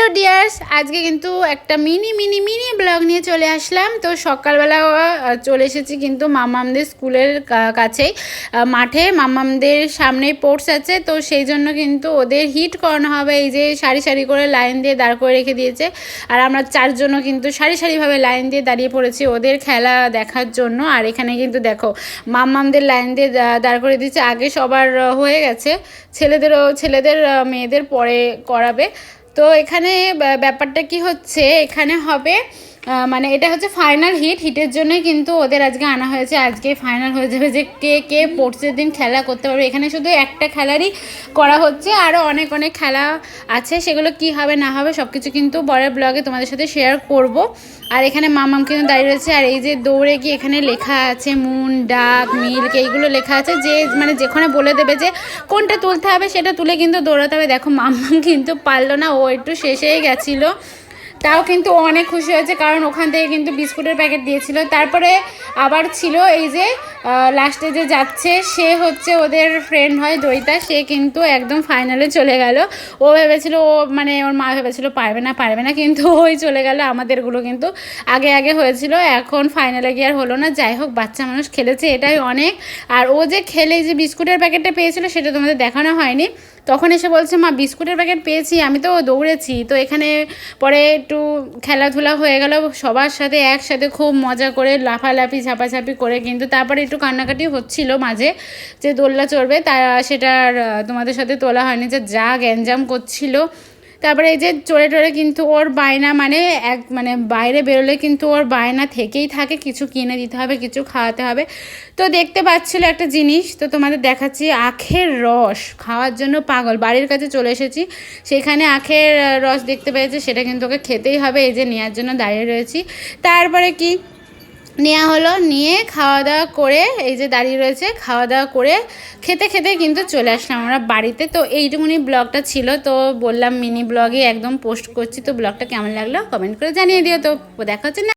Hello dears, আজকে কিন্তু একটা মিনি মিনি মিনি ব্লগ নিয়ে চলে আসলাম। তো সকালবেলা চলে এসেছি কিন্তু মামামদের স্কুলের কাছেই মাঠে। মামামদের সামনেই স্পোর্টস আছে, তো সেই জন্য কিন্তু ওদের হিট করানো হবে। এই যে সারি সারি করে লাইন দিয়ে দাঁড় করে রেখে দিয়েছে, আর আমরা চারজনও কিন্তু সারি সারিভাবে লাইন দিয়ে দাঁড়িয়ে পড়েছি ওদের খেলা দেখার জন্য। আর এখানে কিন্তু দেখো মামামদের লাইন দিয়ে দাঁড় করে দিয়েছে। আগে সবার হয়ে গেছে, ছেলেদের মেয়েদের পরে করাবে। তো এখানে ব্যাপারটা কি হচ্ছে, এখানে হবে মানে এটা হচ্ছে ফাইনাল হিটের জন্যই কিন্তু ওদের আজকে আনা হয়েছে। আজকে ফাইনাল হয়ে যাবে যে কে কে স্পোর্টসের দিন খেলা করতে পারবে। এখানে শুধু একটা খেলারই করা হচ্ছে, আরও অনেক অনেক খেলা আছে, সেগুলো কি হবে না হবে সব কিছু কিন্তু পরের ব্লগে তোমাদের সাথে শেয়ার করব। আর এখানে মামাম কিন্তু দাঁড়িয়ে রয়েছে, আর এই যে দৌড়ে গিয়ে এখানে লেখা আছে মুন, ডাক, মিল্ক, এইগুলো লেখা আছে। যে মানে যেখানে বলে দেবে যে কোনটা তুলতে হবে সেটা তুলে কিন্তু দৌড়াতে হবে। দেখো মামাম কিন্তু পারলো না, ও একটু শেষেই গেছিলো, তাও কিন্তু অনেক খুশি হয়েছে, কারণ ওখান থেকে কিন্তু বিস্কুটের প্যাকেট দিয়েছিল। তারপরে আবার ছিল এই যে লাস্টে যে যাচ্ছে সে হচ্ছে ওদের ফ্রেন্ড হয় দইতা, সে কিন্তু একদম ফাইনালে চলে গেল। ও ভেবেছিল, ও মানে ওর মা ভেবেছিল পারবে না, কিন্তু ওই চলে গেল। আমাদেরগুলো কিন্তু আগে আগে হয়েছিল, এখন ফাইনালে গিয়ে আর হলো না। যাই হোক, বাচ্চা মানুষ খেলেছে, এটাই অনেক। আর ও যে খেলে যে বিস্কুটের প্যাকেটটা পেয়েছিল সেটা তোমাদের দেখানো হয়নি। তখন এসে বলছে মা বিস্কুটের প্যাকেট পেয়েছি, আমি তো দৌড়েছি। তো এখানে পরে একটু খেলাধুলা হয়ে গেল সবার সাথে একসাথে, খুব মজা করে লাফালাফি ঝাপাঝাপি করে, কিন্তু তারপরে একটু কান্নাকাটি হচ্ছিল মাঝে যে দোলনা চড়বে, তা সেটা আর তোমাদের সাথে তোলা হয়নি, যে যা গ্যাঞ্জাম করছিল। তারপরে এই যে চড়ে টড়ে কিন্তু ওর বায়না, মানে বাইরে বেরোলে কিন্তু ওর বায়না থেকেই থাকে, কিছু কিনে দিতে হবে, কিছু খাওয়াতে হবে। তো দেখতে পাচ্ছিল একটা জিনিস, তো তোমাদের দেখাচ্ছি। আখের রস খাওয়ার জন্য পাগল, বাড়ির কাছে চলে এসেছি, সেখানে আখের রস দেখতে পেয়েছে, সেটা কিন্তু ওকে খেতেই হবে। এই যে নেওয়ার জন্য দাঁড়িয়ে রয়েছি। তারপরে কি নেওয়া হলো, নিয়ে খাওয়া দাওয়া করে এই যে দাঁড়িয়ে রয়েছে, খাওয়া দাওয়া করে খেতে খেতে কিন্তু চলে আসলাম আমরা বাড়িতে। তো এইটুকুনি ব্লগটা ছিল, তো বললাম মিনি ব্লগে একদম পোস্ট করছি। তো ব্লগটা কেমন লাগলো কমেন্ট করে জানিয়ে দিও। তো দেখা হচ্ছে না।